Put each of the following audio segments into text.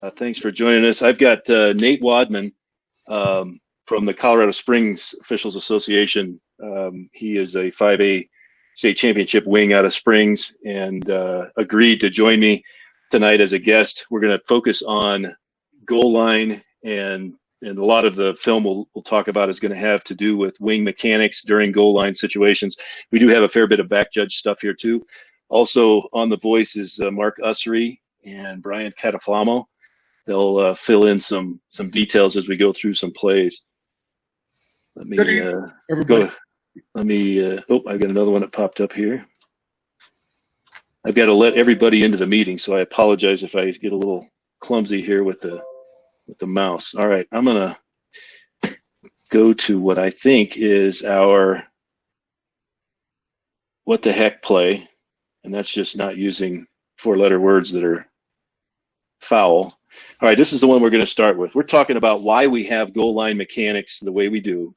Thanks for joining us. I've got Nate Wadman from the Colorado Springs Officials Association. He is a 5A state championship wing out of Springs and agreed to join me tonight as a guest. We're going to focus on goal line, and a lot of the film we'll talk about is going to have to do with wing mechanics during goal line situations. We do have a fair bit of back judge stuff here too. Also on the voice is Mark Usery and Brian Catalfamo. They'll fill in some details as we go through some plays. Let me go. Let me. I've got another one that popped up here. I've got to let everybody into the meeting, so I apologize if I get a little clumsy here with the mouse. All right, I'm gonna go to what I think is our what the heck play, and that's just not using four-letter words that are foul. All right, this is the one we're going to start with. We're talking about why we have goal line mechanics the way we do,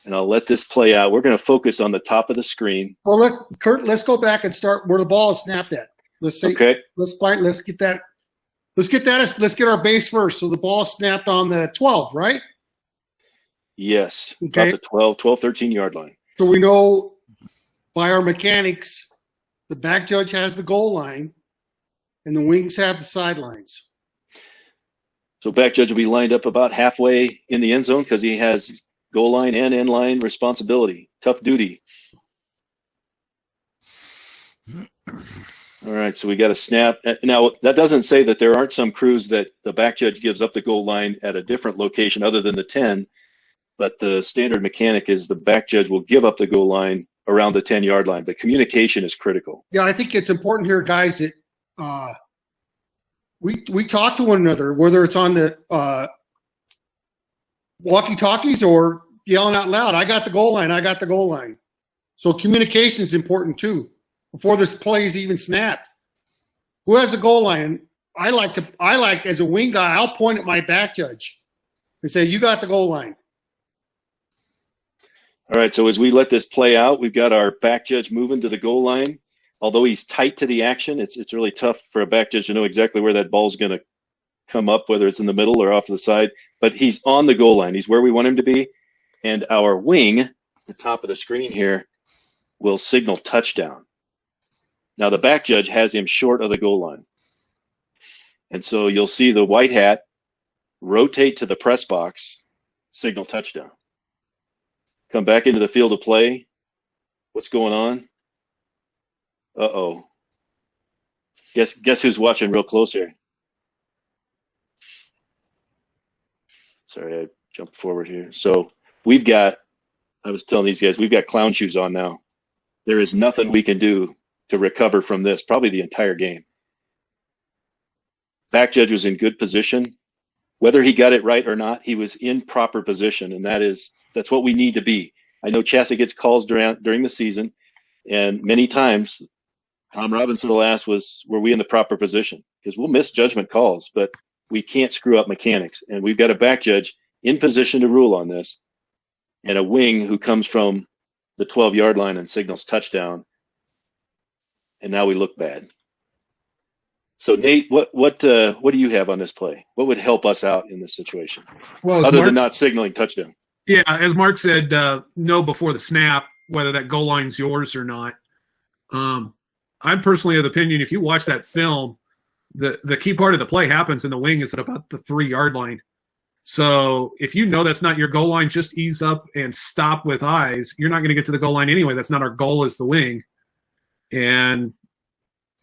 and I'll let this play out. We're going to focus on the top of the screen. Well, Kurt, let's go back and start where the ball is snapped at. Let's say, okay. Let's get that. Let's get our base first. So the ball snapped on the 12, right? Yes, okay. About the 12, 13 yard line. So we know by our mechanics, the back judge has the goal line, and the wings have the sidelines. So back judge will be lined up about halfway in the end zone because he has goal line and end line responsibility, tough duty. All right, so we got a snap. Now, that doesn't say that there aren't some crews that the back judge gives up the goal line at a different location other than the 10, but the standard mechanic is the back judge will give up the goal line around the 10-yard line, but communication is critical. Yeah, I think it's important here, guys, that we talk to one another, whether it's on the walkie-talkies or yelling out loud, I got the goal line, I got the goal line. So communication is important too, before this play is even snapped. Who has the goal line? I like as a wing guy, I'll point at my back judge and say, you got the goal line. All right, so as we let this play out, we've got our back judge moving to the goal line. Although he's tight to the action, it's really tough for a back judge to know exactly where that ball's going to come up, whether it's in the middle or off to the side. But he's on the goal line. He's where we want him to be. And our wing, the top of the screen here, will signal touchdown. Now the back judge has him short of the goal line. And so you'll see the white hat rotate to the press box, signal touchdown. Come back into the field of play. What's going on? Uh-oh. Guess who's watching real close here? Sorry, I jumped forward here. So I was telling these guys, we've got clown shoes on now. There is nothing we can do to recover from this, probably the entire game. Back judge was in good position. Whether he got it right or not, he was in proper position, and that's what we need to be. I know Chassis gets calls during the season, and many times Tom Robinson will ask, were we in the proper position? Because we'll miss judgment calls, but we can't screw up mechanics. And we've got a back judge in position to rule on this, and a wing who comes from the 12-yard line and signals touchdown. And now we look bad. So Nate, what do you have on this play? What would help us out in this situation, other than not signaling touchdown? Yeah, as Mark said, know before the snap whether that goal line's yours or not. I'm personally of the opinion, if you watch that film, the key part of the play happens in the wing is at about the 3-yard line. So if you know that's not your goal line, just ease up and stop with eyes. You're not going to get to the goal line anyway. That's not our goal as the wing. And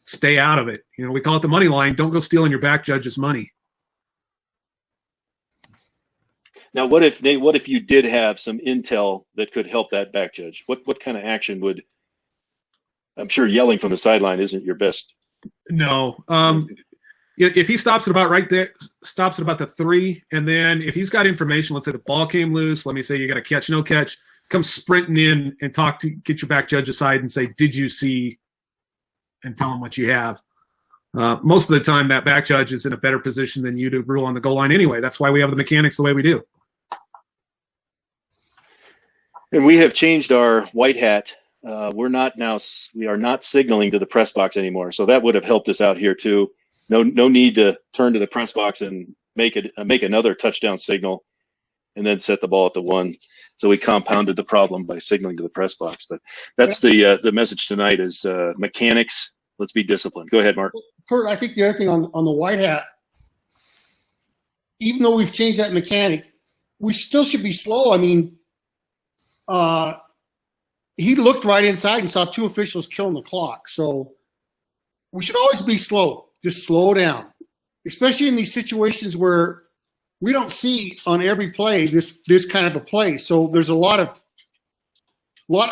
stay out of it. We call it the money line. Don't go stealing your back judge's money. Now, what if you did have some intel that could help that back judge? What kind of action would? I'm sure yelling from the sideline isn't your best. No. If he stops at about right there, stops at about the 3, and then if he's got information, let's say the ball came loose, let me say you got a catch, no catch, come sprinting in and get your back judge aside and say, did you see, and tell him what you have. Most of the time, that back judge is in a better position than you to rule on the goal line anyway. That's why we have the mechanics the way we do. And we have changed our white hat. We are not signaling to the press box anymore. So that would have helped us out here too. No need to turn to the press box and make another touchdown signal and then set the ball at the 1. So we compounded the problem by signaling to the press box. But that's the message tonight is mechanics. Let's be disciplined. Go ahead, Mark. Kurt, I think the other thing on the white hat, even though we've changed that mechanic, we still should be slow. I mean, he looked right inside and saw 2 officials killing the clock. So we should always be slow. Just slow down, especially in these situations where we don't see on every play this kind of a play. So there's a lot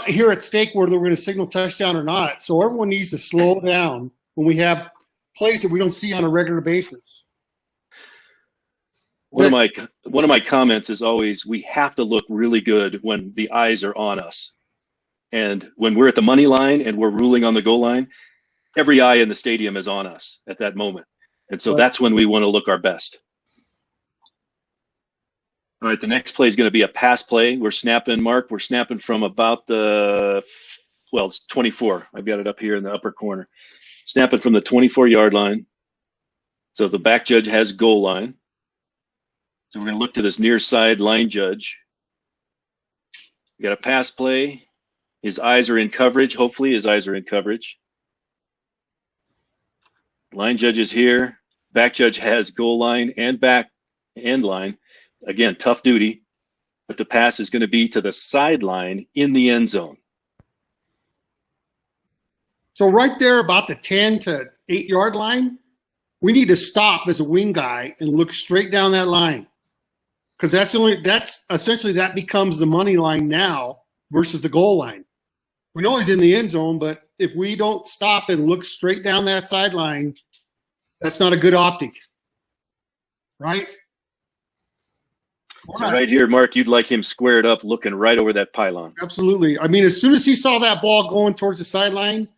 here at stake whether we're going to signal touchdown or not. So everyone needs to slow down when we have plays that we don't see on a regular basis. One of my comments is always we have to look really good when the eyes are on us. And when we're at the money line and we're ruling on the goal line, every eye in the stadium is on us at that moment. And so that's when we want to look our best. All right, the next play is going to be a pass play. We're snapping, Mark. We're snapping from about it's 24. I've got it up here in the upper corner. Snapping from the 24-yard line. So the back judge has goal line. So we're going to look to this near side line judge. We got a pass play. His eyes are in coverage. Hopefully his eyes are in coverage. Line judge is here. Back judge has goal line and back end line. Again, tough duty, but the pass is going to be to the sideline in the end zone. So right there about the 10 to 8-yard line, we need to stop as a wing guy and look straight down that line. Because that's essentially that becomes the money line now versus the goal line. We know he's in the end zone, but if we don't stop and look straight down that sideline, that's not a good optic. Right? So right here, Mark, you'd like him squared up, looking right over that pylon. Absolutely. I mean, as soon as he saw that ball going towards the sideline,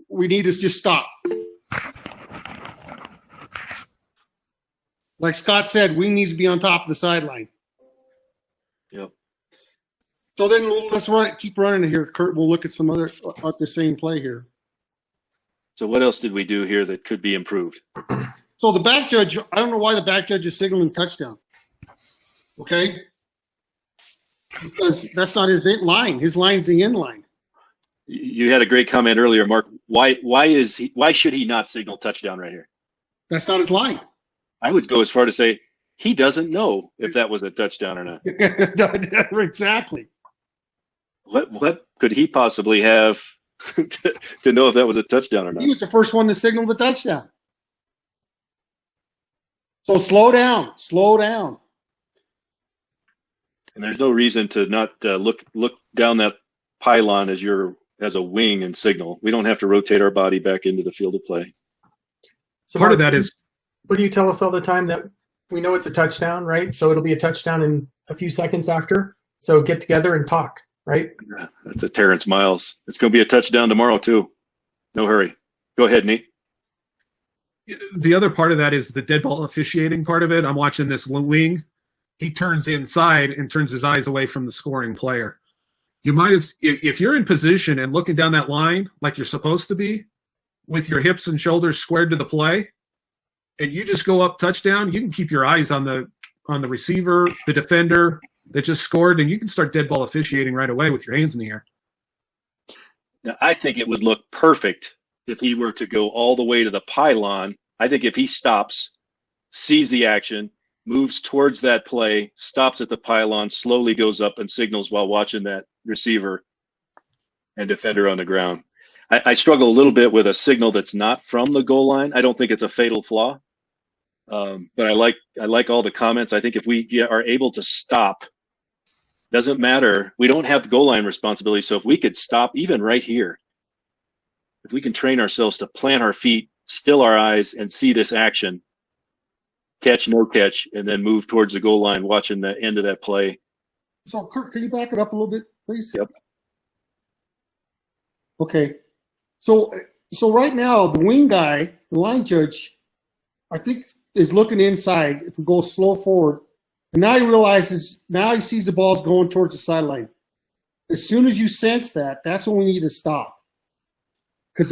we need to just stop. Like Scott said, we need to be on top of the sideline. Yep. So then let's keep running here, Kurt. We'll look at some other at the same play here. So what else did we do here that could be improved? So the back judge, I don't know why the back judge is signaling touchdown. Okay? Because that's not his line. His line's the end line. You had a great comment earlier, Mark. Why should he not signal touchdown right here? That's not his line. I would go as far to say he doesn't know if that was a touchdown or not. Exactly. What could he possibly have to know if that was a touchdown or not? He was the first one to signal the touchdown. So slow down. And there's no reason to not look down that pylon as a wing and signal. We don't have to rotate our body back into the field of play. So Part Mark, of that is, what do you tell us all the time that we know it's a touchdown, right? So it'll be a touchdown in a few seconds after. So get together and talk, right? Yeah, that's a Terrence Miles. It's going to be a touchdown tomorrow too. No hurry. Go ahead, Nate. the other part of that is the dead ball officiating part of it. I'm watching this wing. He turns inside and turns his eyes away from the scoring player. You might, if you're in position and looking down that line like you're supposed to be, with your hips and shoulders squared to the play, and you just go up touchdown, you can keep your eyes on the receiver, the defender that just scored, and you can start dead ball officiating right away with your hands in the air. Now, I think it would look perfect if he were to go all the way to the pylon. I think if he stops, sees the action, moves towards that play, stops at the pylon, slowly goes up and signals while watching that receiver and defender on the ground. I struggle a little bit with a signal that's not from the goal line. I don't think it's a fatal flaw, but I like all the comments. I think if we are able to stop, doesn't matter. We don't have the goal line responsibility. So if we could stop even right here, if we can train ourselves to plant our feet, still our eyes, and see this action, catch, no catch, and then move towards the goal line, watching the end of that play. So, Kirk, can you back it up a little bit, please? Yep. Okay. So right now, the wing guy, the line judge, I think is looking inside if we go slow forward. And now he realizes, now he sees the ball's going towards the sideline. As soon as you sense that, that's when we need to stop. Because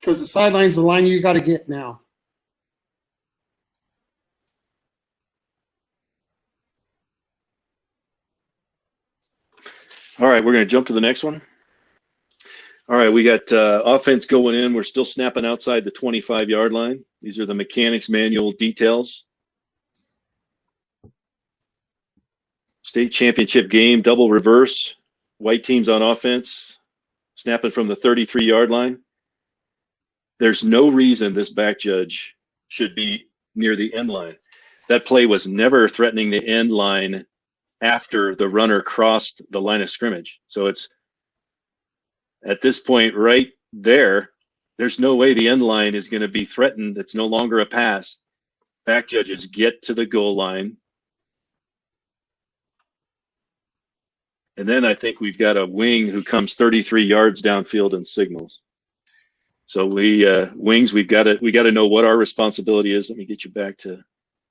the sideline's the line you got to get now. All right, we're going to jump to the next one. All right, we got offense going in. We're still snapping outside the 25-yard line. These are the mechanics manual details. State championship game, double reverse. White teams on offense, snapping from the 33-yard line. There's no reason this back judge should be near the end line. That play was never threatening the end line after the runner crossed the line of scrimmage. So it's at this point right there, there's no way the end line is going to be threatened. It's no longer a pass. Back judges get to the goal line. And then I think we've got a wing who comes 33 yards downfield and signals. So wings, we got to know what our responsibility is. Let me get you back to.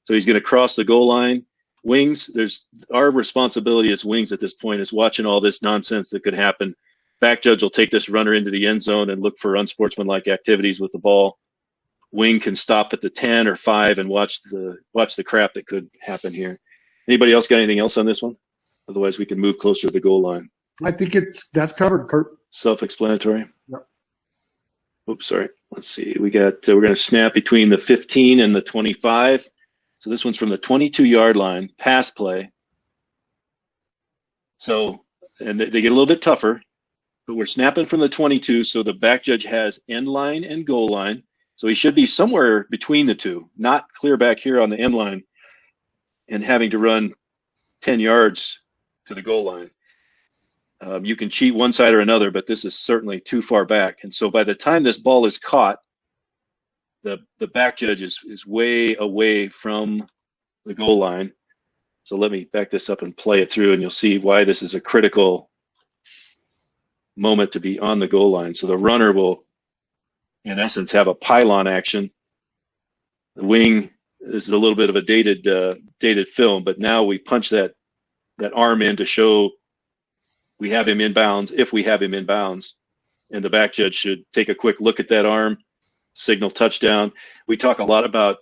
So he's going to cross the goal line. Wings, our responsibility as wings at this point is watching all this nonsense that could happen. Back judge will take this runner into the end zone and look for unsportsmanlike activities with the ball. Wing can stop at the 10 or 5 and watch the crap that could happen here. Anybody else got anything else on this one? Otherwise, we can move closer to the goal line. I think that's covered, Kurt. Self-explanatory. Yep. Oops, sorry. Let's see. We're going to snap between the 15 and the 25. So this one's from the 22-yard line, pass play. So, and they get a little bit tougher, but we're snapping from the 22. So the back judge has end line and goal line. So he should be somewhere between the two, not clear back here on the end line and having to run 10 yards to the goal line. You can cheat one side or another, but this is certainly too far back. And so by the time this ball is caught, the back judge is way away from the goal line. So let me back this up and play it through, and you'll see why this is a critical moment to be on the goal line. So the runner will, in essence, have a pylon action. The wing, this is a little bit of a dated film, but now we punch that arm in to show we have him in bounds, if we have him in bounds. And the back judge should take a quick look at that arm, signal touchdown. We talk a lot about,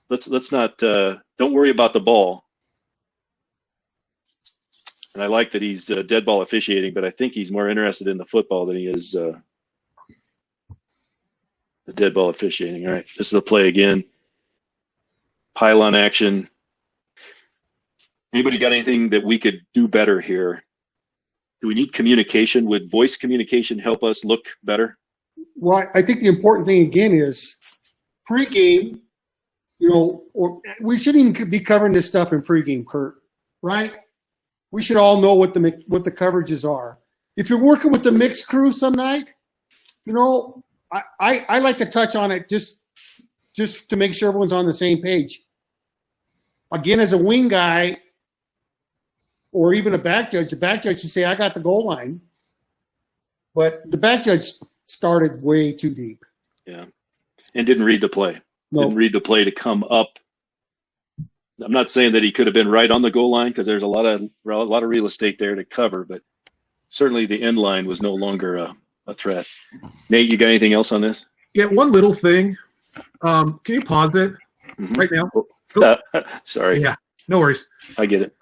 let's not, don't worry about the ball. And I like that he's dead ball officiating, but I think he's more interested in the football than he is the dead ball officiating. All right, this is the play again. Pylon action. Anybody got anything that we could do better here? Do we need communication? Would voice communication help us look better? Well, I think the important thing again is pregame. Or we shouldn't even be covering this stuff in pregame, Kurt. Right? We should all know what the coverages are. If you're working with the mixed crew some night, I like to touch on it just to make sure everyone's on the same page. Again, as a wing guy or even a back judge, the back judge should say, I got the goal line. But the back judge started way too deep. Yeah. And didn't read the play. No. Didn't read the play to come up. I'm not saying that he could have been right on the goal line because there's a lot of real estate there to cover, but certainly the end line was no longer a threat. Nate, you got anything else on this? Yeah, one little thing. Can you pause it right now? Sorry. Yeah, no worries. I get it.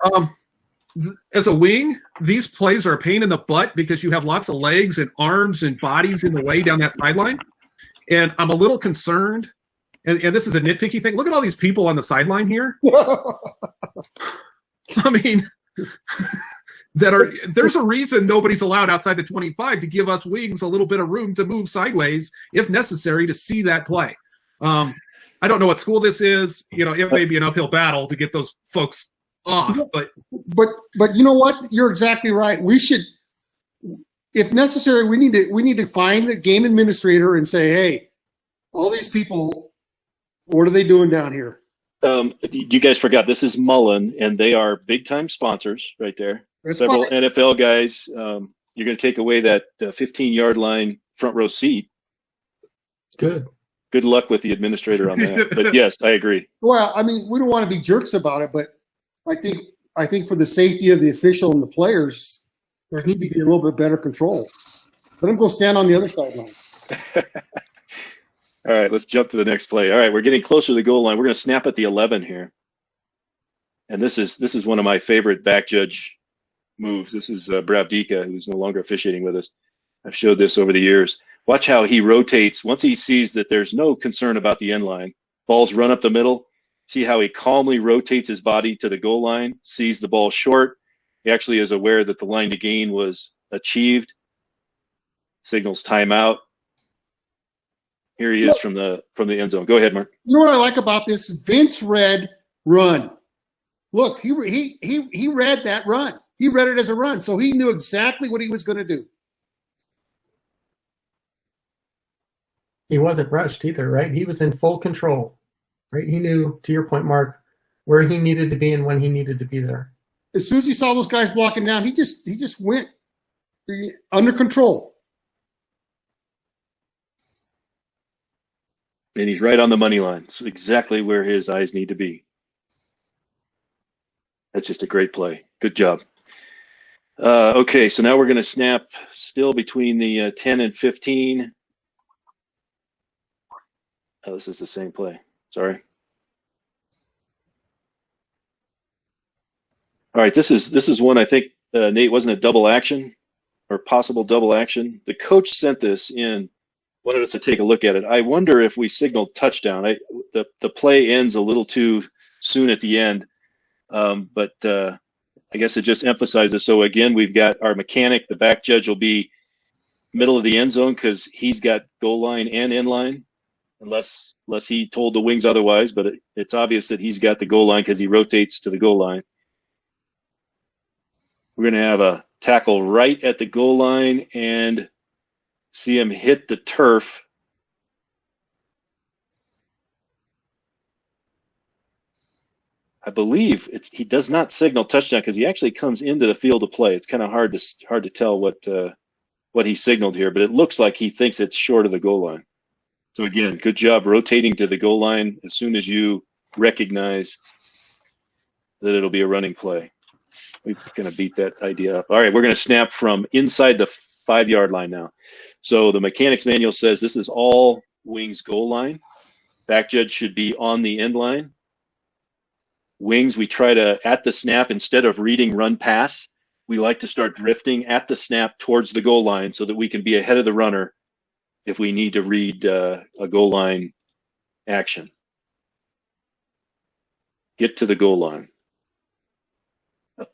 As a wing, these plays are a pain in the butt because you have lots of legs and arms and bodies in the way down that sideline. And I'm a little concerned, and this is a nitpicky thing. Look at all these people on the sideline here. I mean, there's a reason nobody's allowed outside the 25 to give us wings a little bit of room to move sideways if necessary to see that play. I don't know what school this is. It may be an uphill battle to get those folks off, but you know what? You're exactly right. We should, if necessary, we need to find the game administrator and say, hey, all these people, what are they doing down here? You guys forgot this is Mullen, and they are big time sponsors right there. That's Several fine. NFL guys. You're going to take away that 15-yard line front row seat. Good luck with the administrator on that. But yes, I agree. Well, I mean, we don't want to be jerks about it, but I think for the safety of the official and the players, there need to be a little bit better control. Let them go stand on the other sideline. All right, let's jump to the next play. All right, we're getting closer to the goal line. We're going to snap at the 11 here. And this is one of my favorite back judge moves. This is Bravdika, who's no longer officiating with us. I've showed this over the years. Watch how he rotates. Once he sees that there's no concern about the end line, balls run up the middle. See how he calmly rotates his body to the goal line, sees the ball short. He actually is aware that the line to gain was achieved. Signals timeout. Here he is from the end zone. Go ahead, Mark. You know what I like about this? Vince read run. Look, he read that run. He read it as a run, so he knew exactly what he was going to do. He wasn't rushed either, right? He was in full control, right? He knew, to your point, Mark, where he needed to be and when he needed to be there. As soon as he saw those guys blocking down, he just went under control. And he's right on the money line. So exactly where his eyes need to be. That's just a great play. Good job. Okay, so now we're going to snap still between the 10 and 15. Oh, this is the same play. Sorry. All right, this is one I think, Nate, wasn't a double action or possible double action. The coach sent this in, wanted us to take a look at it. I wonder if we signaled touchdown. The play ends a little too soon at the end, but I guess it just emphasizes. So again, we've got our mechanic. The back judge will be middle of the end zone because he's got goal line and end line, unless he told the wings otherwise. But it's obvious that he's got the goal line because he rotates to the goal line. We're going to have a tackle right at the goal line and see him hit the turf. I believe he does not signal touchdown because he actually comes into the field of play. It's kind of hard to tell what he signaled here, but it looks like he thinks it's short of the goal line. So again, good job rotating to the goal line as soon as you recognize that it'll be a running play. We're going to beat that idea up. All right, we're going to snap from inside the 5-yard line now. So the mechanics manual says this is all wings goal line. Back judge should be on the end line. Wings, we try to, at the snap, instead of reading run pass, we like to start drifting at the snap towards the goal line so that we can be ahead of the runner if we need to read a goal line action. Get to the goal line.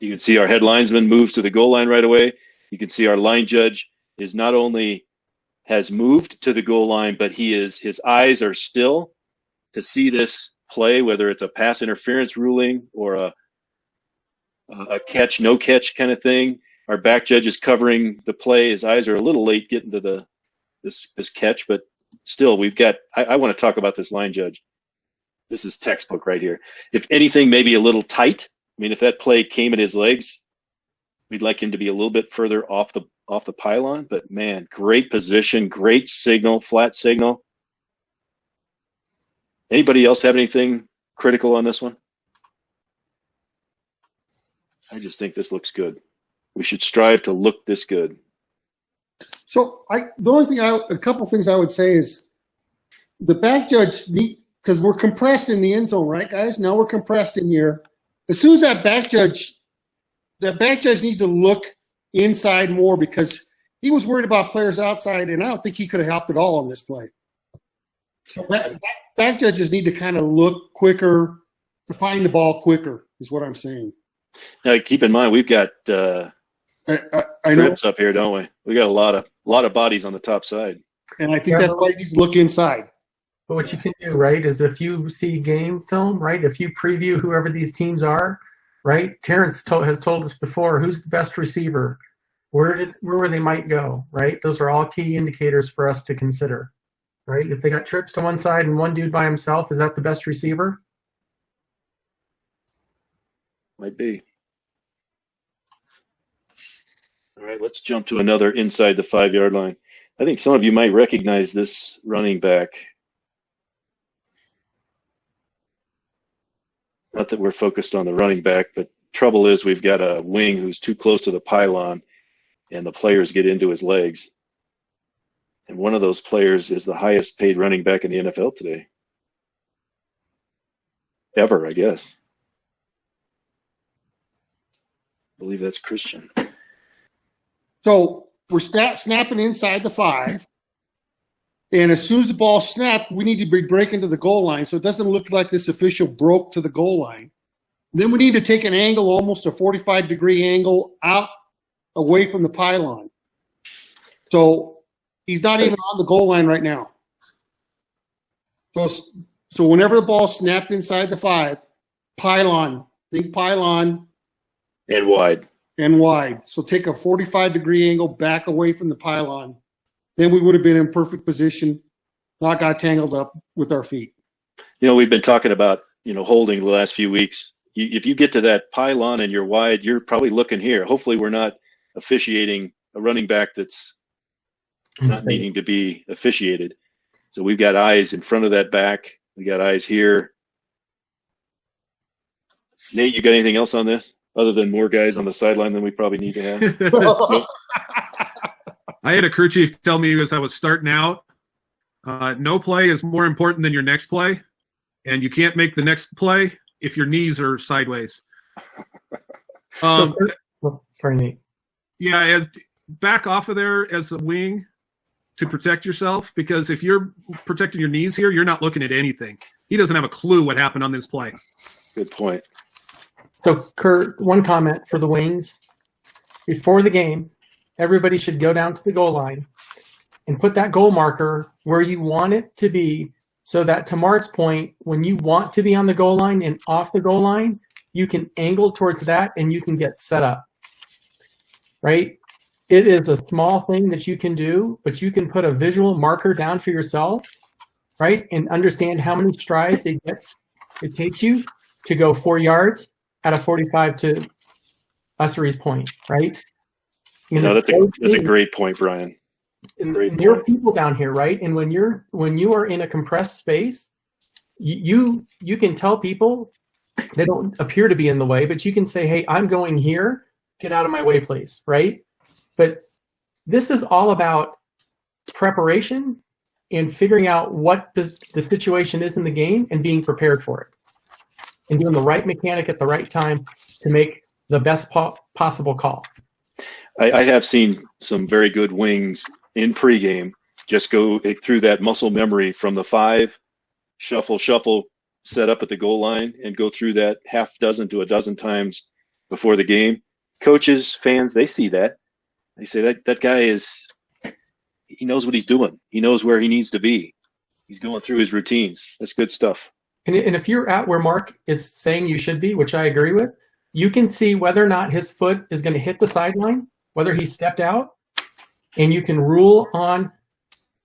You can see our head linesman moves to the goal line right away. You can see our line judge is not only has moved to the goal line, but his eyes are still to see this play, whether it's a pass interference ruling or a catch, no catch kind of thing. Our back judge is covering the play. His eyes are a little late getting to this catch, but still we've got, I want to talk about this line judge. This is textbook right here. If anything, maybe a little tight. I mean, if that play came at his legs, we'd like him to be a little bit further off the pylon, but man, great position, great signal, flat signal. Anybody else have anything critical on this one? I just think this looks good. We should strive to look this good. So a couple things I would say is the back judge because we're compressed in the end zone, right, guys? Now we're compressed in here. As soon as that back judge needs to look inside more because he was worried about players outside, and I don't think he could have helped at all on this play. So back judges need to kind of look quicker, to find the ball quicker, is what I'm saying. Now, keep in mind, we've got trips up here, don't we? We got a lot of bodies on the top side. And I think that's why he needs to look inside. But what you can do, right, is if you see game film, right, if you preview whoever these teams are, right, Terrence has told us before who's the best receiver, where they might go, right? Those are all key indicators for us to consider, right? If they got trips to one side and one dude by himself, is that the best receiver? Might be. All right, let's jump to another inside the 5-yard line. I think some of you might recognize this running back. Not that we're focused on the running back, but trouble is we've got a wing who's too close to the pylon and the players get into his legs. And one of those players is the highest paid running back in the NFL today. Ever, I guess. believe that's Christian. So we're snapping inside the 5. And as soon as the ball snapped, we need to be breaking to the goal line so it doesn't look like this official broke to the goal line. Then we need to take an angle, almost a 45-degree angle, out away from the pylon. So he's not even on the goal line right now. So whenever the ball snapped inside the 5, pylon, think pylon. And wide. And wide. So take a 45-degree angle back away from the pylon. Then we would have been in perfect position, not got tangled up with our feet. You know, we've been talking about, holding the last few weeks. If you get to that pylon and you're wide, you're probably looking here. Hopefully we're not officiating a running back that's not needing to be officiated. So we've got eyes in front of that back. We got eyes here. Nate, you got anything else on this other than more guys on the sideline than we probably need to have? Nope. I had a crew chief tell me as I was starting out, no play is more important than your next play, and you can't make the next play if your knees are sideways. Sorry, Nate. Yeah, back off of there as a wing to protect yourself, because if you're protecting your knees here, you're not looking at anything. He doesn't have a clue what happened on this play. Good point. So, Kurt, one comment for the wings. Before the game, everybody should go down to the goal line and put that goal marker where you want it to be, so that, to Mark's point, when you want to be on the goal line and off the goal line, you can angle towards that and you can get set up, right? It is a small thing that you can do, but you can put a visual marker down for yourself, right? And understand how many strides it takes you to go 4 yards at a 45 to Usery's point, right? That's a great point, Brian. And there are people down here, right? And when you are in a compressed space, you can tell people they don't appear to be in the way, but you can say, "Hey, I'm going here. Get out of my way, please." Right? But this is all about preparation and figuring out what the situation is in the game and being prepared for it, and doing the right mechanic at the right time to make the best possible call. I have seen some very good wings in pregame just go through that muscle memory from the 5, shuffle, set up at the goal line, and go through that half dozen to a dozen times before the game. Coaches, fans, they see that. They say that guy he knows what he's doing. He knows where he needs to be. He's going through his routines. That's good stuff. And if you're at where Mark is saying you should be, which I agree with, you can see whether or not his foot is going to hit the sideline, whether he stepped out, and you can rule on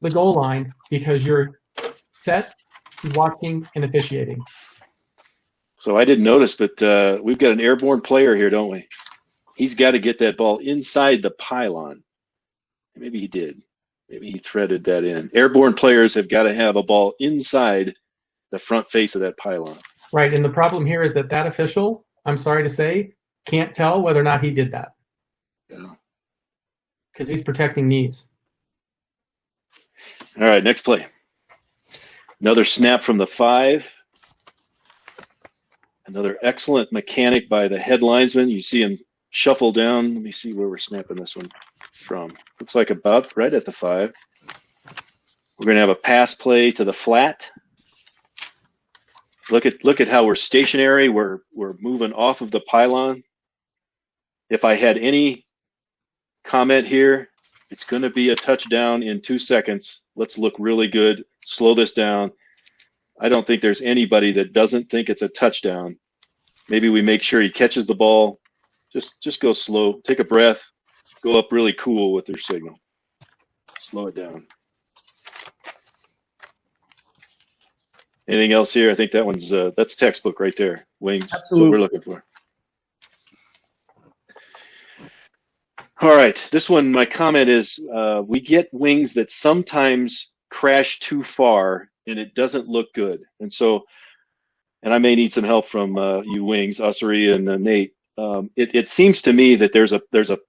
the goal line because you're set, watching, and officiating. So I didn't notice, but we've got an airborne player here, don't we? He's got to get that ball inside the pylon. Maybe he did. Maybe he threaded that in. Airborne players have got to have a ball inside the front face of that pylon. Right, and the problem here is that official, I'm sorry to say, can't tell whether or not he did that. Yeah. Because he's protecting knees. All right, next play. Another snap from the 5. Another excellent mechanic by the head linesman. You see him shuffle down. Let me see where we're snapping this one from. Looks like about right at the 5. We're going to have a pass play to the flat. Look at how we're stationary. We're moving off of the pylon. If I had any comment here, it's going to be a touchdown in 2 seconds. Let's look really good. Slow this down. I don't think there's anybody that doesn't think it's a touchdown. Maybe we make sure he catches the ball. Just go slow. Take a breath. Go up really cool with their signal. Slow it down. Anything else here? I think that one's that's textbook right there. Wings. Absolutely. That's what we're looking for. All right. This one, my comment is we get wings that sometimes crash too far and it doesn't look good. And so, and I may need some help from you wings, Usery and Nate. It seems to me that there's a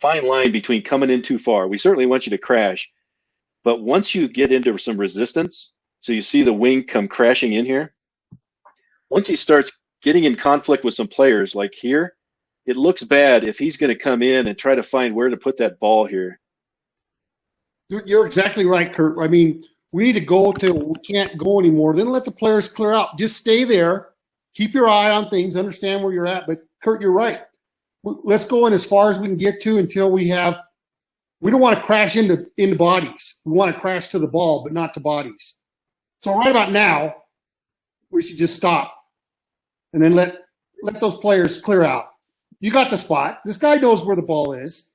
fine line between coming in too far. We certainly want you to crash, but once you get into some resistance, so you see the wing come crashing in here, once he starts getting in conflict with some players like here, it looks bad if he's going to come in and try to find where to put that ball here. You're exactly right, Kurt. I mean, we need to go till we can't go anymore. Then let the players clear out. Just stay there. Keep your eye on things. Understand where you're at. But, Kurt, you're right. Let's go in as far as we can get to until we have – we don't want to crash into bodies. We want to crash to the ball, but not to bodies. So right about now, we should just stop and then let those players clear out. You got the spot. This guy knows where the ball is.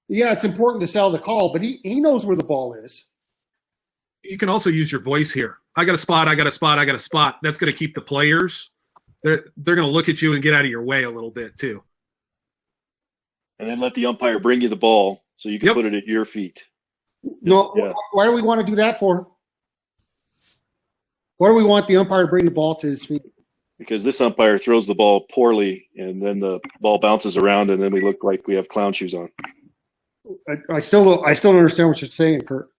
Yeah, it's important to sell the call, but he knows where the ball is. You can also use your voice here. I got a spot. I got a spot. I got a spot. That's going to keep the players. They're going to look at you and get out of your way a little bit too. And then let the umpire bring you the ball so you can put it at your feet. No, yeah. Why do we want to do that for? Why do we want the umpire to bring the ball to his feet? Because this umpire throws the ball poorly, and then the ball bounces around, and then we look like we have clown shoes on. I still don't understand what you're saying, Kurt.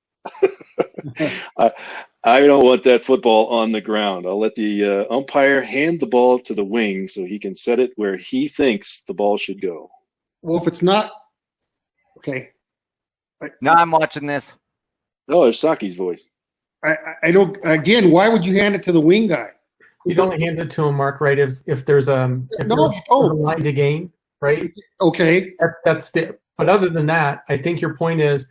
I don't want that football on the ground. I'll let the umpire hand the ball to the wing so he can set it where he thinks the ball should go. Well, if it's not – okay. No, I'm watching this. Oh, there's Saki's voice. I don't – again, why would you hand it to the wing guy? You'd only hand it to him, Mark, right? If there's a line to gain, right? Okay. That's the – but other than that, I think your point is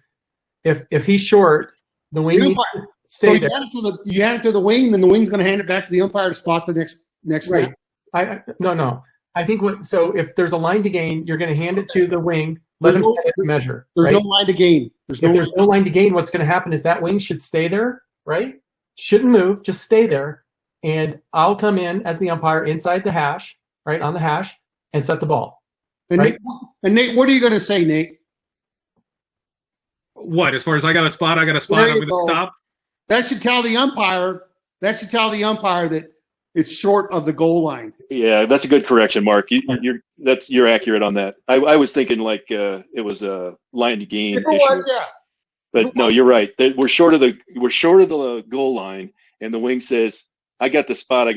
if he's short, the wing needs to stay there. You hand it to the wing, then the wing's going to hand it back to the umpire to spot the next right. snap. No. I think if there's a line to gain, you're going to hand it to the wing, let him set the measure. There's right? no line to gain. If there's no line to gain, what's going to happen is that wing should stay there, right? Shouldn't move, just stay there. And I'll come in as the umpire inside the hash, right, on the hash, and set the ball. And, right? Nate, what are you going to say, Nate? What? As far as I got a spot, I'm going to stop? That should tell the umpire that it's short of the goal line. Yeah, that's a good correction, Mark. You're accurate on that. I was thinking like it was a line to gain issue. Yeah. But no, you're right. We're short of the goal line, and the wing says, I got the spot.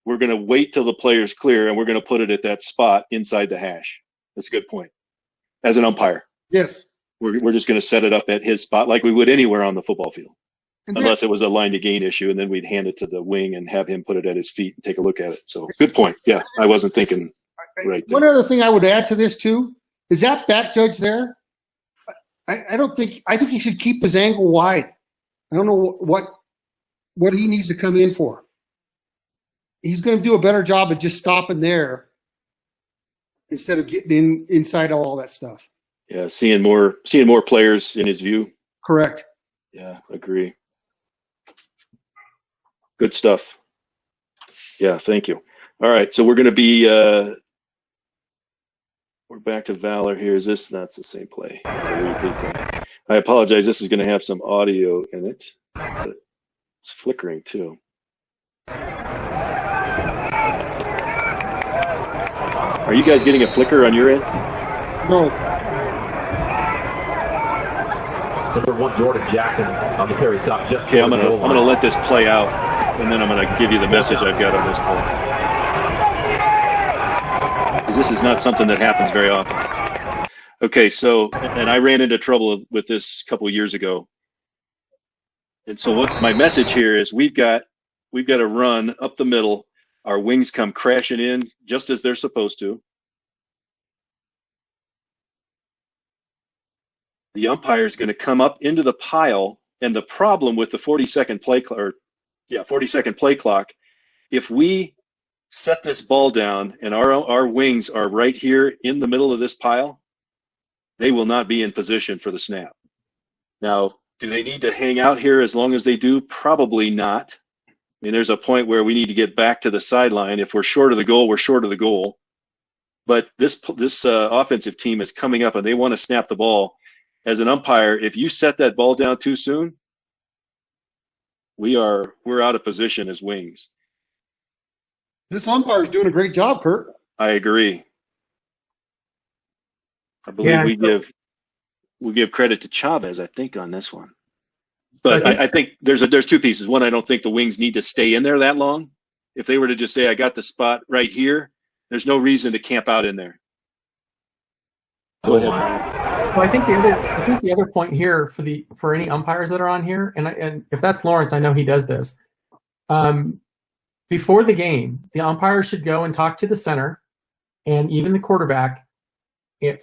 We're going to wait till the player's clear, and we're going to put it at that spot inside the hash. That's a good point. As an umpire. Yes. We're just going to set it up at his spot like we would anywhere on the football field. Unless it was a line to gain issue, and then we'd hand it to the wing and have him put it at his feet and take a look at it. So good point. Yeah, I wasn't thinking right there. One other thing I would add to this too, is that back judge there, I think he should keep his angle wide. I don't know what he needs to come in for. He's going to do a better job of just stopping there instead of getting inside all that stuff. Yeah, seeing more players in his view. Correct. Yeah, agree. Good stuff. Yeah, thank you. All right, so we're going to be we're back to Valor here. That's the same play. I apologize. This is going to have some audio in it. But it's flickering too. Are you guys getting a flicker on your end? No. Number 1, Jordan Jackson on the carry stop. Just okay, I'm gonna let this play out, and then I'm gonna give you the message I've got on this play. Because this is not something that happens very often. Okay, so and I ran into trouble with this a couple of years ago, and so what my message here is: we've got to run up the middle. Our wings come crashing in just as they're supposed to. The umpire is going to come up into the pile, and the problem with the 40-second play clock, if we set this ball down and our wings are right here in the middle of this pile, they will not be in position for the snap. Now, do they need to hang out here as long as they do? Probably not. I mean, there's a point where we need to get back to the sideline. If we're short of the goal, we're short of the goal. But this offensive team is coming up, and they want to snap the ball. As an umpire, if you set that ball down too soon, we're out of position as wings. This umpire is doing a great job, Kurt. I agree. I believe we give credit to Chavez, I think, on this one. But I think there's two pieces. One, I don't think the wings need to stay in there that long. If they were to just say, I got the spot right here, There's no reason to camp out in there. Go ahead, Brian. Well, I think the other point here for any umpires that are on here, and if that's Lawrence, I know he does this. Before the game, the umpire should go and talk to the center and even the quarterback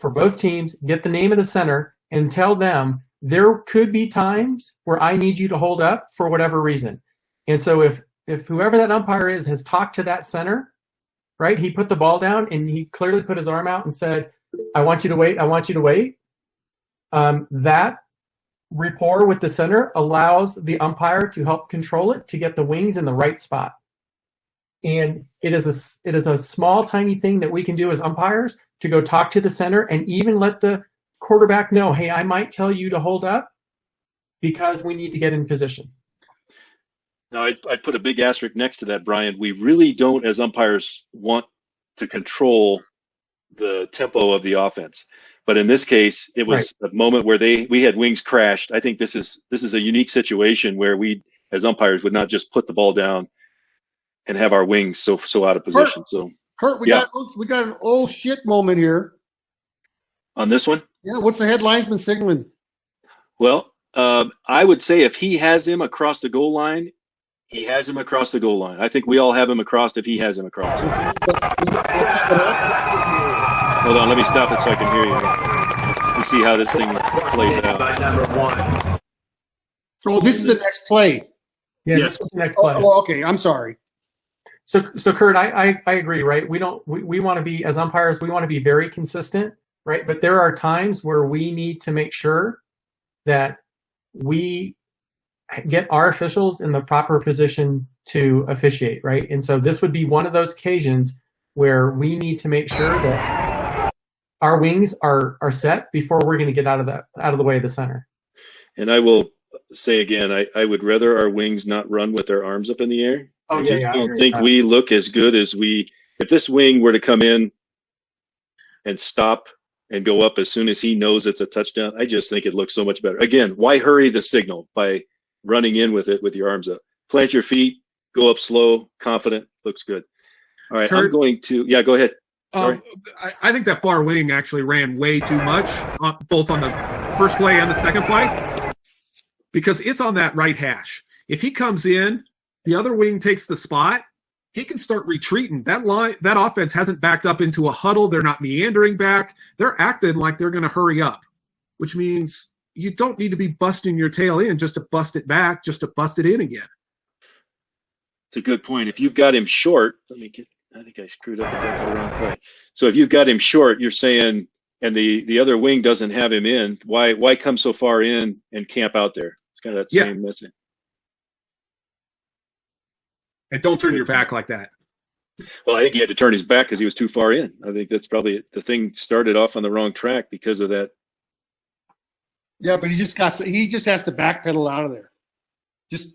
for both teams, get the name of the center, and tell them there could be times where I need you to hold up for whatever reason. And so if whoever that umpire is has talked to that center, right, he put the ball down and he clearly put his arm out and said, I want you to wait, I want you to wait. That rapport with the center allows the umpire to help control it to get the wings in the right spot. And it is a small, tiny thing that we can do as umpires to go talk to the center and even let the quarterback know, hey, I might tell you to hold up because we need to get in position. Now, I'd put a big asterisk next to that, Brian. We really don't, as umpires, want to control the tempo of the offense. But in this case, it was a moment where we had wings crashed. I think this is a unique situation where we, as umpires, would not just put the ball down and have our wings so out of position. Kurt, we got an oh shit moment here. On this one? Yeah, what's the head linesman signaling? Well, I would say if he has him across the goal line, he has him across the goal line. I think we all have him across if he has him across. Hold on, let me stop it so I can hear you. Let's see how this thing plays out. Oh, this is the next play. Yeah, Yes. this is the next play. Oh, okay, I'm sorry. So Kurt, I agree, right? We want to be, as umpires, we want to be very consistent, right? But there are times where we need to make sure that we get our officials in the proper position to officiate, right? And so this would be one of those occasions where we need to make sure that our wings are set before we're going to get out of the way of the center. And I will say again, I would rather our wings not run with their arms up in the air. Oh, I don't think we look as good as if this wing were to come in and stop and go up as soon as he knows it's a touchdown, I just think it looks so much better. Again, why hurry the signal by running in with it with your arms up? Plant your feet, go up slow, confident, looks good. All right, Kurt, I'm going to, go ahead. Sorry. I think that far wing actually ran way too much, both on the first play and the second play, because it's on that right hash. If he comes in, the other wing takes the spot, he can start retreating. That offense hasn't backed up into a huddle. They're not meandering back. They're acting like they're going to hurry up, which means you don't need to be busting your tail in just to bust it back, just to bust it in again. It's a good point. If you've got him short, I think I screwed up and got the wrong play. So if you've got him short, you're saying, and the other wing doesn't have him in, why come so far in and camp out there? It's kind of that same message. And don't turn your back like that. Well, I think he had to turn his back because he was too far in. I think that's probably the thing started off on the wrong track because of that. Yeah, but he just has to backpedal out of there. Just,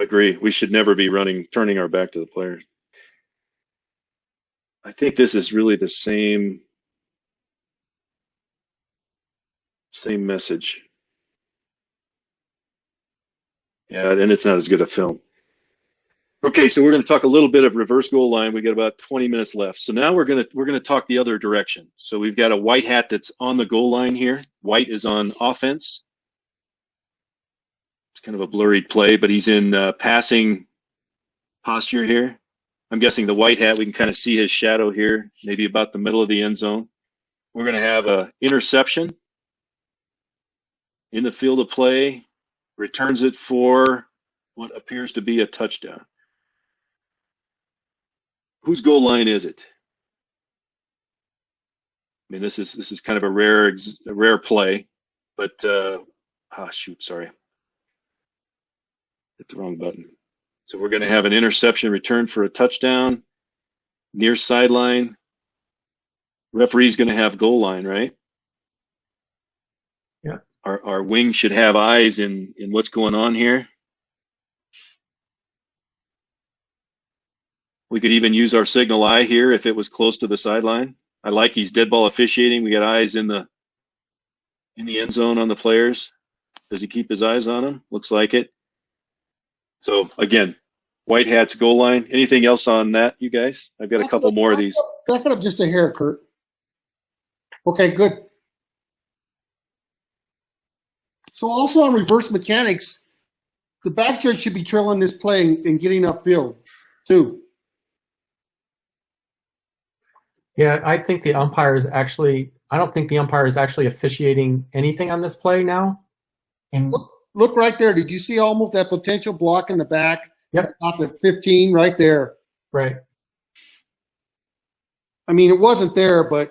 Agree. We should never be turning our back to the players. I think this is really the same message. Yeah, and it's not as good a film. Okay, so we're going to talk a little bit of reverse goal line. We got about 20 minutes left. So now we're going to talk the other direction. So we've got a white hat that's on the goal line here. White is on offense. It's kind of a blurry play, but he's in passing posture here. I'm guessing the white hat, we can kind of see his shadow here, maybe about the middle of the end zone. We're going to have an interception in the field of play, returns it for what appears to be a touchdown. Whose goal line is it? I mean, this is kind of a rare play, but sorry. Hit the wrong button. So we're going to have an interception return for a touchdown, near sideline. Referee's going to have goal line, right? Yeah. Our wing should have eyes in what's going on here. We could even use our signal eye here if it was close to the sideline. I like he's dead ball officiating. We got eyes in the end zone on the players. Does he keep his eyes on them? Looks like it. So again, White Hats goal line. Anything else on that, you guys? I've got a couple more of these. Back it up just a hair, Kurt. Okay, good. So also on reverse mechanics, the back judge should be trailing this play and getting upfield too. Yeah, I think the umpire is actually. I don't think the umpire is actually officiating anything on this play now. And Look right there. Did you see almost that potential block in the back? Yep. About the 15 right there. right, I mean, it wasn't there, but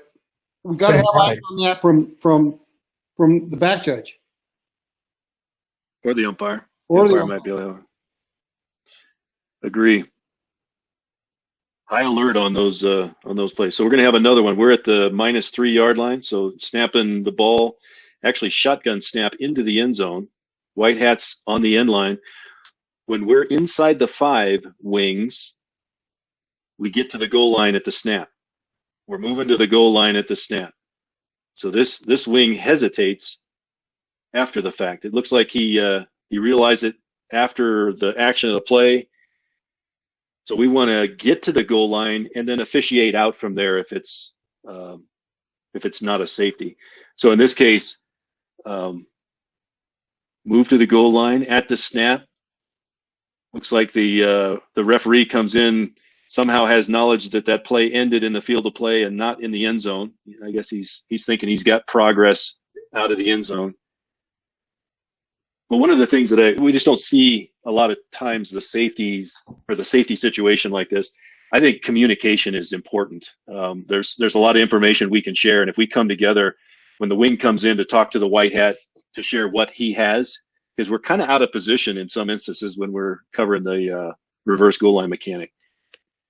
we got to have Right. eyes on that from the back judge. Or the umpire. Or the umpire might be able to agree. High alert on those plays. So we're going to have another one. We're at the -3 yard line. So snapping the ball, actually shotgun snap into the end zone. White Hats on the end line. When we're inside the 5 wings, we get to the goal line at the snap. We're moving to the goal line at the snap. So this wing hesitates after the fact. It looks like he realized it after the action of the play. So we want to get to the goal line and then officiate out from there if it's not a safety. So in this case, move to the goal line at the snap. Looks like the referee comes in, somehow has knowledge that play ended in the field of play and not in the end zone. I guess he's thinking he's got progress out of the end zone. But one of the things that we just don't see a lot of times, the safeties or the safety situation like this, I think communication is important. There's a lot of information we can share, and if we come together when the wing comes in to talk to the white hat to share what he has, because we're kind of out of position in some instances when we're covering the reverse goal line mechanic.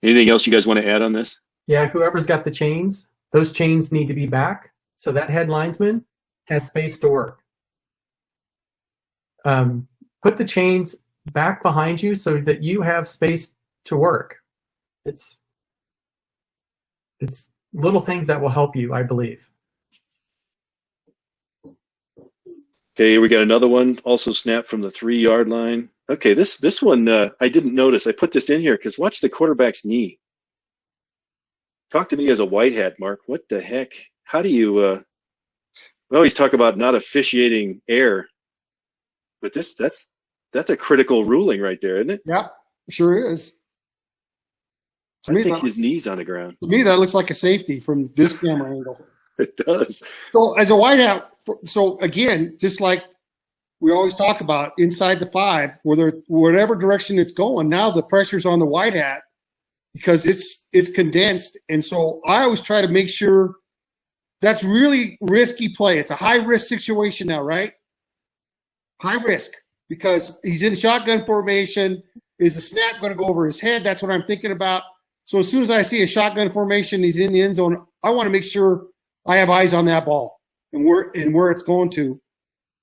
Anything else you guys want to add on this? yeah. Whoever's got the chains, those chains need to be back, so that head linesman has space to work. Put the chains back behind you so that you have space to work. It's little things that will help you, I believe. Okay, we got another one, also snapped from the 3 yard line. Okay, this one I didn't notice. I put this in here because watch the quarterback's knee. Talk to me as a white hat, Mark. What the heck? How do you? We always talk about not officiating error, but that's a critical ruling right there, isn't it? Yeah, sure is. To I me, think his knee's on the ground. to me, that looks like a safety from this camera angle. It does. So as a white hat, so again, just like we always talk about inside the 5, whatever direction it's going, now the pressure's on the white hat because it's condensed. And so I always try to make sure that's really risky play. It's a high risk situation now, right? High risk because he's in shotgun formation. Is the snap going to go over his head? That's what I'm thinking about. So as soon as I see a shotgun formation, he's in the end zone, I want to make sure I have eyes on that ball and where it's going to.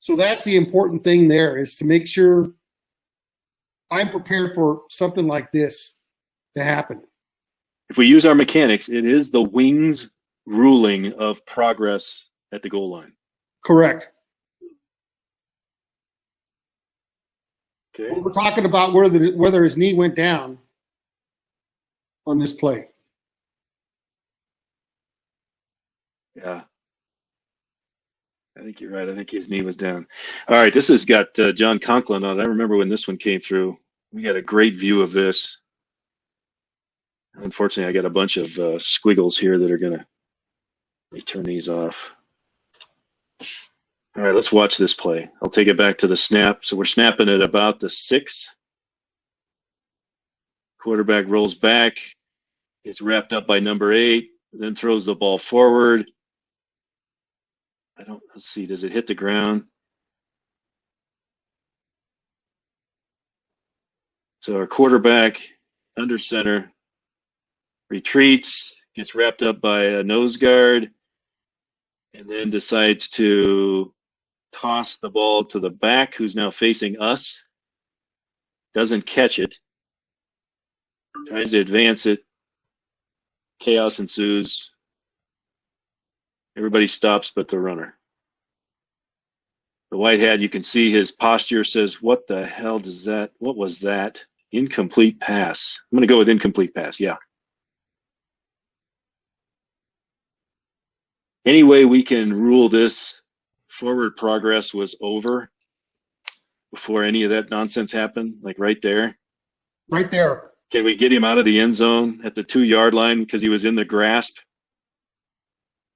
So that's the important thing there, is to make sure I'm prepared for something like this to happen. If we use our mechanics, it is the wing's ruling of progress at the goal line. Correct. Okay. We're talking about whether his knee went down on this play. Yeah. I think you're right. I think his knee was down. All right, this has got John Conklin on it. I remember when this one came through. We got a great view of this. Unfortunately, I got a bunch of squiggles here that are going to – let me turn these off. All right, let's watch this play. I'll take it back to the snap. So we're snapping at about the 6. Quarterback rolls back, gets wrapped up by number 8, then throws the ball forward. Let's see, does it hit the ground? So our quarterback under center retreats, gets wrapped up by a nose guard, and then decides to toss the ball to the back, who's now facing us. Doesn't catch it. Tries to advance it. Chaos ensues. Everybody stops but the runner. The white hat, you can see his posture says, what the hell does that, what was that? Incomplete pass. I'm going to go with incomplete pass. Yeah. Any way we can rule this forward progress was over before any of that nonsense happened, like right there? Right there. Can we get him out of the end zone at the 2-yard line because he was in the grasp?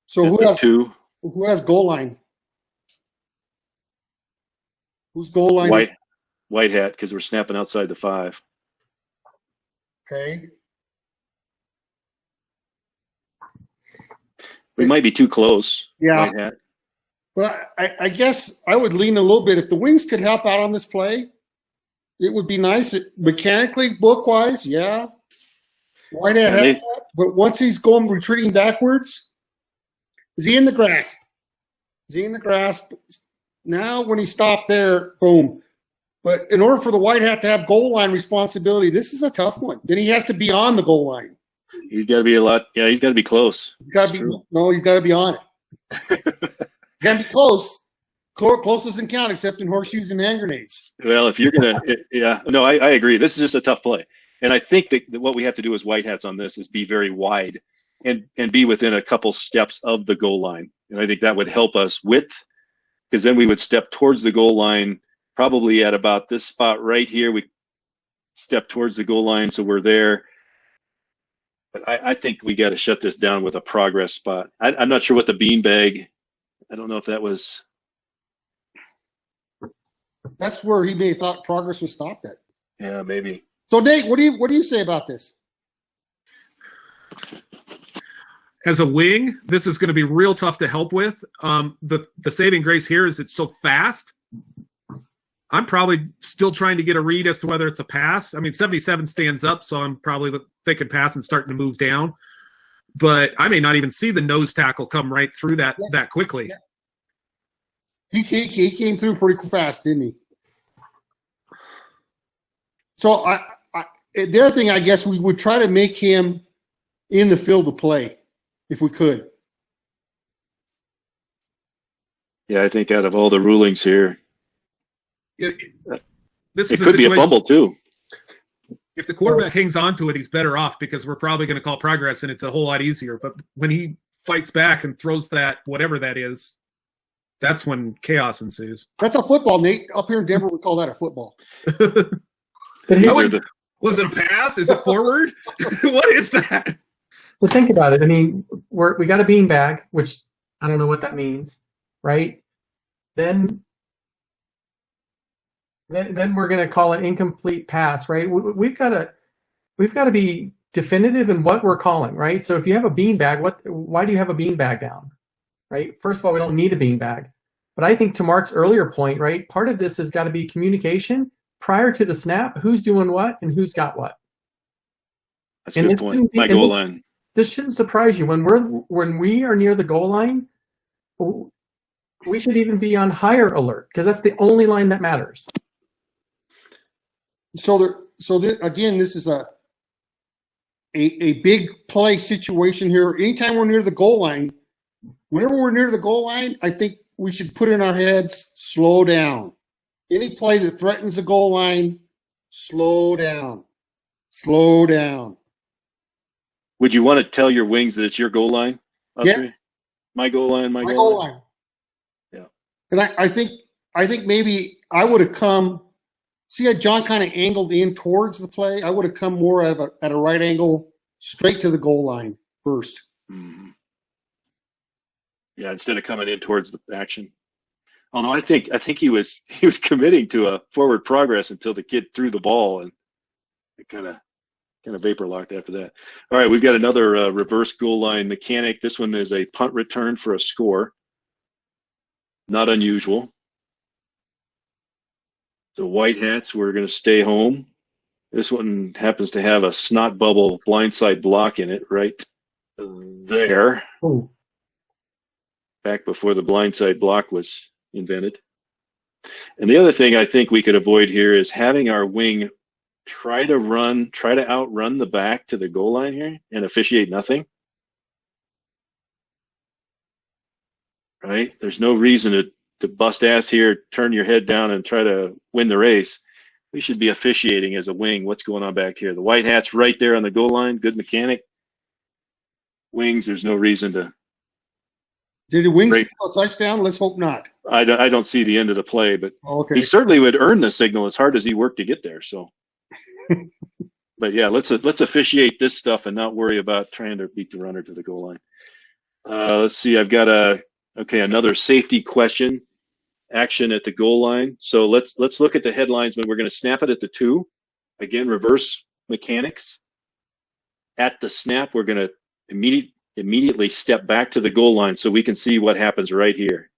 So at the who has goal line? Who's goal line? White hat, because we're snapping outside the 5. Okay. We might be too close. Yeah. White hat. But I guess I would lean a little bit. If the wings could help out on this play, it would be nice. Mechanically, book-wise, yeah. White hat, Yeah, but once he's retreating backwards, is he in the grasp? Is he in the grasp? Now, when he stopped there, boom. But in order for the white hat to have goal line responsibility, this is a tough one. Then he has to be on the goal line. He's got to be he's got to be close. He's got to be on it. He's got to be close. Close doesn't count except in horseshoes and hand grenades. Well, if you're going to, I agree. This is just a tough play. And I think that what we have to do as white hats on this is be very wide and be within a couple steps of the goal line. And I think that would help us because then we would step towards the goal line, probably at about this spot right here. We step towards the goal line, so we're there. But I think we got to shut this down with a progress spot. I'm not sure what the beanbag, I don't know if that was. That's where he may have thought progress was stopped at. Yeah, maybe. So Nate, what do you say about this? As a wing, this is going to be real tough to help with. The saving grace here is it's so fast. I'm probably still trying to get a read as to whether it's a pass. I mean, 77 stands up, so I'm probably thinking pass and starting to move down. But I may not even see the nose tackle come right through that quickly. Yeah. He came through pretty fast, didn't he? So the other thing, I guess, we would try to make him in the field of play if we could. Yeah, I think out of all the rulings here, It could be a fumble too. If the quarterback hangs on to it, he's better off because we're probably going to call progress and it's a whole lot easier. But when he fights back and throws that, whatever that is, that's when chaos ensues. That's a football, Nate. Up here in Denver, we call that a football. Was it a pass? Is it forward? What is that? So think about it. I mean, we got a beanbag, which I don't know what that means, right? Then we're going to call it incomplete pass, right? We've got to be definitive in what we're calling, right? So if you have a beanbag, why do you have a beanbag down, right? First of all, we don't need a beanbag. But I think to Mark's earlier point, right, part of this has got to be communication prior to the snap. Who's doing what and who's got what? That's a good point. My goal line. This shouldn't surprise you when we are near the goal line. We should even be on higher alert because that's the only line that matters. Again, this is a big play situation here. Anytime we're near the goal line, whenever we're near the goal line, I think we should put in our heads, slow down. Any play that threatens the goal line, slow down. Slow down. Would you want to tell your wings that it's your goal line? Yes. My goal line, my goal line. Yeah. And I think maybe I would have come. See how John kind of angled in towards the play? I would have come more at a right angle straight to the goal line first. Mm-hmm. Yeah, instead of coming in towards the action. Although I think he was committing to a forward progress until the kid threw the ball and it kind of vapor locked after that. All right, we've got another reverse goal line mechanic. This one is a punt return for a score. Not unusual. So white hats, we're going to stay home. This one happens to have a snot bubble blindside block in it right there. Ooh. Back before the blindside block was invented. And the other thing I think we could avoid here is having our wing try to outrun the back to the goal line here and officiate nothing. Right? There's no reason to bust ass here, turn your head down and try to win the race. We should be officiating as a wing. What's going on back here? The white hat's right there on the goal line. Good mechanic. Wings, there's no reason to. Did the Wings Great. signal a touchdown? Let's hope not. I don't see the end of the play, but Okay. he certainly would earn the signal as hard as he worked to get there. So, but yeah, let's officiate this stuff and not worry about trying to beat the runner to the goal line. Let's see. I've got another safety question. Action at the goal line. So let's look at the headlines when we're going to snap it at the 2. Again, reverse mechanics. At the snap, we're going to immediately step back to the goal line so we can see what happens right here.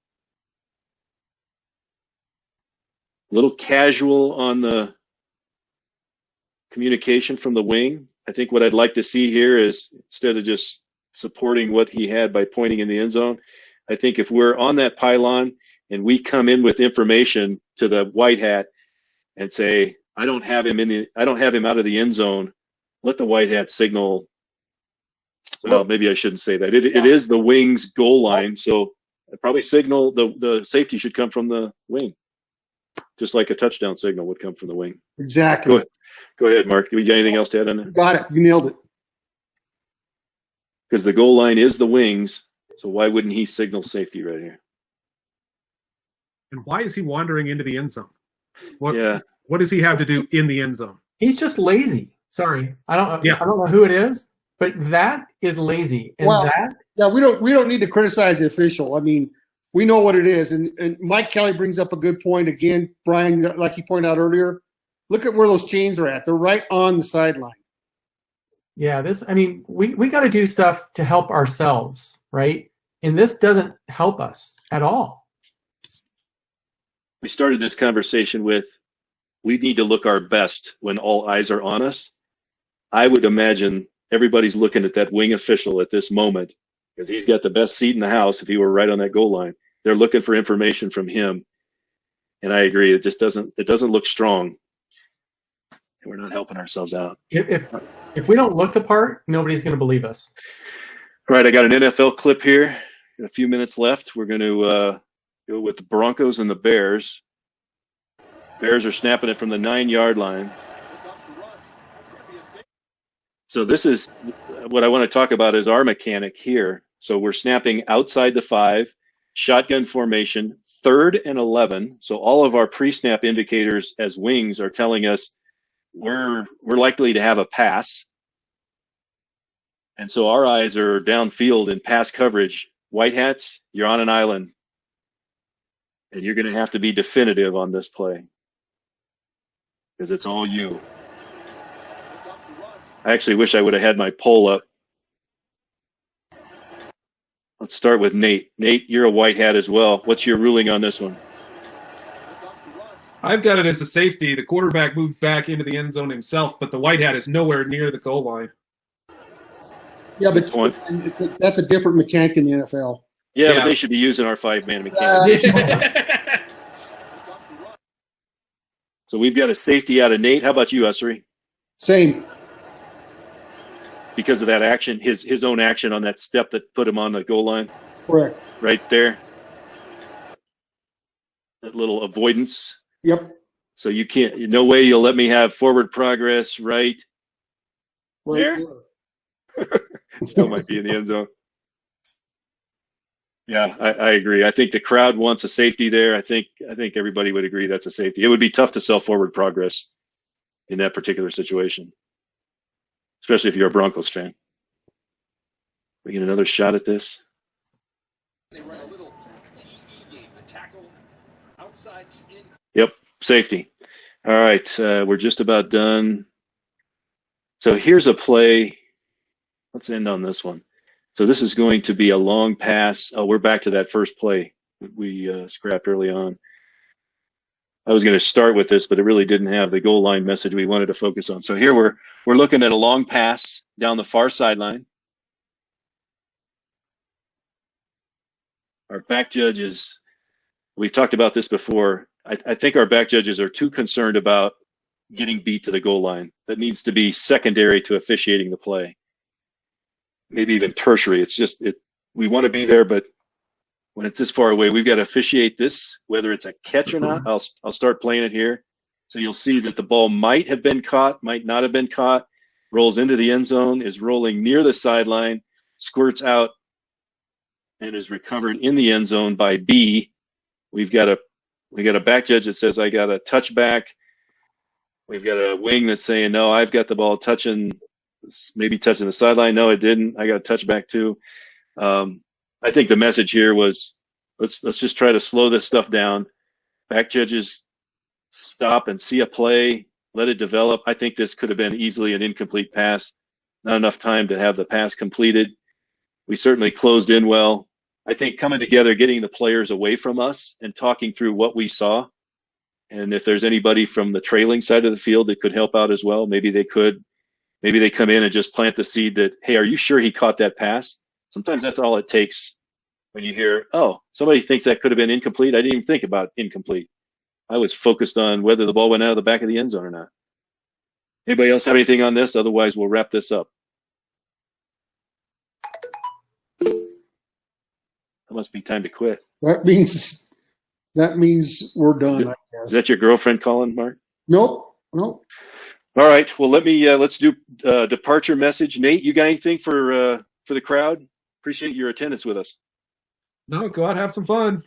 A little casual on the communication from the wing. I think what I'd like to see here is, instead of just supporting what he had by pointing in the end zone, I think if we're on that pylon and we come in with information to the white hat and say, I don't have him out of the end zone, let the white hat signal. Well, maybe I shouldn't say that. It is the wing's goal line, so I'd probably signal the safety should come from the wing, just like a touchdown signal would come from the wing. Exactly. Go ahead, Mark. You got anything else to add on that? Got it. You nailed it. Because the goal line is the wings, so why wouldn't he signal safety right here? And why is he wandering into the end zone? What does he have to do in the end zone? He's just lazy. Sorry, I don't know who it is, but that is lazy. And we don't need to criticize the official. I mean, we know what it is. And Mike Kelly brings up a good point again, Brian, like you pointed out earlier. Look at where those chains are at. They're right on the sideline. Yeah, we got to do stuff to help ourselves, right? And this doesn't help us at all. We started this conversation with, we need to look our best when all eyes are on us. I would imagine everybody's looking at that wing official at this moment because he's got the best seat in the house if he were right on that goal line. They're looking for information from him. And I agree, it doesn't look strong. And we're not helping ourselves out. If we don't look the part, nobody's going to believe us. All right, I got an NFL clip here. In a few minutes left. We're going to go with the Broncos and the Bears. Bears are snapping it from the 9-yard line. So this is what I want to talk about is our mechanic here. So we're snapping outside the 5, shotgun formation, 3rd and 11. So all of our pre-snap indicators as wings are telling us we're likely to have a pass. And so our eyes are downfield in pass coverage. White hats, you're on an island. And you're going to have to be definitive on this play. Because it's all you. I actually wish I would have had my poll up. Let's start with Nate. Nate, you're a white hat as well. What's your ruling on this one? I've got it as a safety. The quarterback moved back into the end zone himself, but the white hat is nowhere near the goal line. Yeah, but that's a different mechanic in the NFL. Yeah, but they should be using our 5-man mechanic. So we've got a safety out of Nate. How about you, Usery? Same. Because of that action, his own action on that step that put him on the goal line? Correct. Right there. That little avoidance. Yep. So you can't, no way you'll let me have forward progress right there. Still might be in the end zone. Yeah, I agree. I think the crowd wants a safety there. I think everybody would agree that's a safety. It would be tough to sell forward progress in that particular situation, especially if you're a Broncos fan. We get another shot at this. They run a little TE game, the tackle outside the in. Yep, safety. All right, we're just about done. So here's a play. Let's end on this one. So this is going to be a long pass. Oh, we're back to that first play we scrapped early on. I was going to start with this, but it really didn't have the goal line message we wanted to focus on. So here we're looking at a long pass down the far sideline. Our back judges, we've talked about this before. I think our back judges are too concerned about getting beat to the goal line. That needs to be secondary to officiating the play. Maybe even tertiary. It's just we want to be there, but when it's this far away, we've got to officiate this, whether it's a catch or not. I'll start playing it here. So you'll see that the ball might have been caught, might not have been caught, rolls into the end zone, is rolling near the sideline, squirts out, and is recovered in the end zone by B. We got a back judge that says, I got a touchback. We've got a wing that's saying, no, I've got the ball maybe touching the sideline. No, it didn't. I got a touchback too. I think the message here was, let's just try to slow this stuff down. Back judges stop and see a play, let it develop. I think this could have been easily an incomplete pass. Not enough time to have the pass completed. We certainly closed in well. I think coming together, getting the players away from us and talking through what we saw. And if there's anybody from the trailing side of the field that could help out as well, maybe they could. Maybe they come in and just plant the seed that, hey, are you sure he caught that pass? Sometimes that's all it takes when you hear, oh, somebody thinks that could have been incomplete. I didn't even think about incomplete. I was focused on whether the ball went out of the back of the end zone or not. Anybody else have anything on this? Otherwise, we'll wrap this up. That must be time to quit. That means we're done, I guess. Is that your girlfriend calling, Mark? Nope. All right. Well, let's do departure message. Nate, you got anything for the crowd? Appreciate your attendance with us. No, go out, have some fun.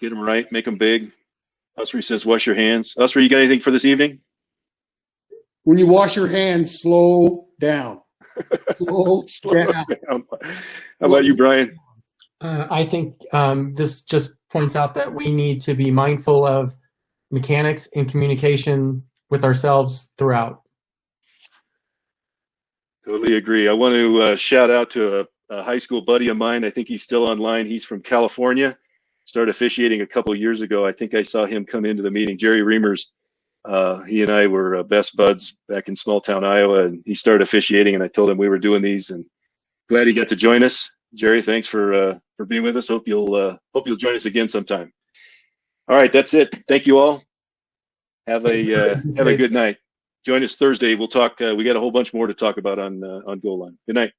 Get them right, make them big. Usery says, wash your hands. Usery, you got anything for this evening? When you wash your hands, slow down. Slow down. How about you, Brian? I think this just points out that we need to be mindful of mechanics and communication with ourselves throughout. Totally agree. I want to shout out to a high school buddy of mine. I think he's still online. He's from California. Started officiating a couple of years ago. I think I saw him come into the meeting. Jerry Reimers. He and I were best buds back in small town Iowa, and he started officiating, and I told him we were doing these, and glad he got to join us. Jerry, thanks for being with us. Hope you'll join us again sometime. All right, that's it. Thank you all. Have a good night. Join us Thursday. We'll talk. We got a whole bunch more to talk about on Goal Line. Good night.